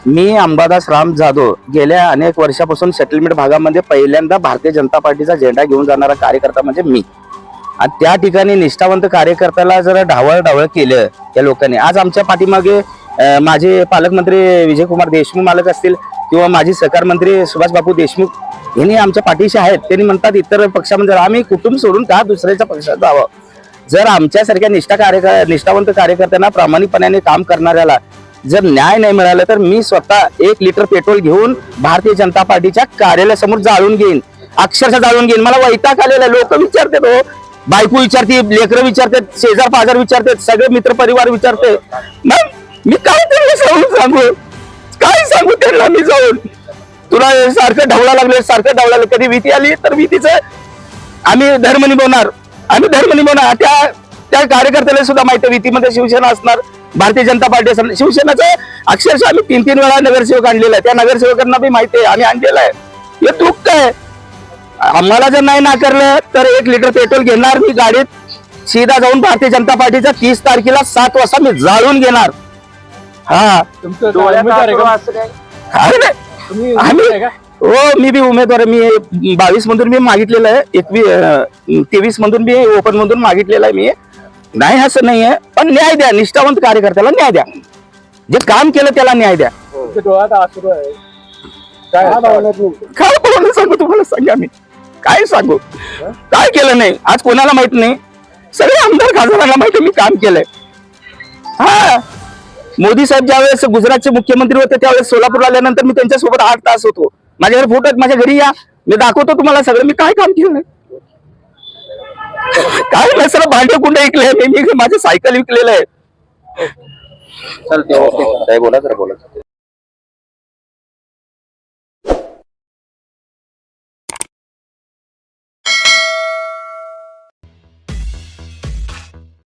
मी अंबादास राम जाधव गेल्या अनेक वर्षापासून सेटलमेंट भागामध्ये पहिल्यांदा भारतीय जनता पार्टीचा झेंडा घेऊन जाणारा कार्यकर्ता म्हणजे मी. आणि त्या ठिकाणी निष्ठावंत कार्यकर्त्याला जर ढावळ केलं त्या लोकांनी. आज आमच्या पाठीमागे माझे पालकमंत्री विजयकुमार देशमुख मालक असतील किंवा माजी सहकार मंत्री सुभाष बापू देशमुख यांनी आमच्या पाठीशी आहेत. त्यांनी म्हणतात इतर पक्षामध्ये आम्ही कुटुंब सोडून का दुसऱ्याच्या पक्षात जावं. जर आमच्यासारख्या निष्ठावंत कार्यकर्त्यांना प्रामाणिकपणाने काम करणाऱ्याला जर न्याय नाही मिळाला तर मी स्वतः 1 लिटर पेट्रोल घेऊन भारतीय जनता पार्टीच्या कार्यालयासमोर जाळून घेईन, अक्षरशः जाळून घेईन. मला वैताग आलेला. लोक विचारतात, हो बायको विचारते, लेकरं विचारतात, शेजार पाजार विचारतात, सगळे मित्र परिवार विचारते. मग मी काय त्यांना सांगू, काय सांगू त्यांना मी जाऊन. तुला सारखं ढवळा लागले, सारखं ढवळा लागलं. कधी भीती आली तर भीतीचं आम्ही धर्म निभवणार, आम्ही धर्म निभवणार. त्या कार्यकर्त्याला सुद्धा माहिती भीतीमध्ये शिवसेना असणार, भारतीय जनता पार्टी असणार. शिवसेनेचं अक्षरशः आम्ही 3 वेळा नगरसेवक आणलेला आहे. त्या नगरसेवकांना बी माहिती आहे आम्ही आणलेला आहे. हे दुःख आहे. आम्हाला जर नाही नाकारलं तर 1 लिटर पेट्रोल घेणार मी गाडीत, सीधा जाऊन भारतीय जनता पार्टीचा 30 तारखेला 7 वाजता मी जाळून घेणार. हा आम्ही हो मी बी उमेदवार आहे. मी 22 मधून मी मागितलेलं आहे, 23 मधून मी ओपन मधून मागितलेलं आहे. मी नाही असं नाहीये, पण न्याय द्या. निष्ठावंत कार्यकर्त्याला न्याय द्या. जे काम केलं त्याला न्याय द्या. काय बोलून सांगू तुम्हाला, सांगा मी काय सांगू. काय केलं नाही आज कोणाला माहित नाही. सगळे आमदार खासदारांना माहिती मी काम केलंय. हा मोदी साहेब ज्यावेळेस गुजरातचे मुख्यमंत्री होते त्यावेळेस सोलापूरला आल्यानंतर मी त्यांच्यासोबत 8 तास होतो. माझ्याकडे फोटो आहेत, माझ्या घरी या, मी दाखवतो तुम्हाला सगळं मी काय काम केलं. काय नसलं भांडे कुंडे विकले मी, माझे सायकल विकलेलं आहे. बोला.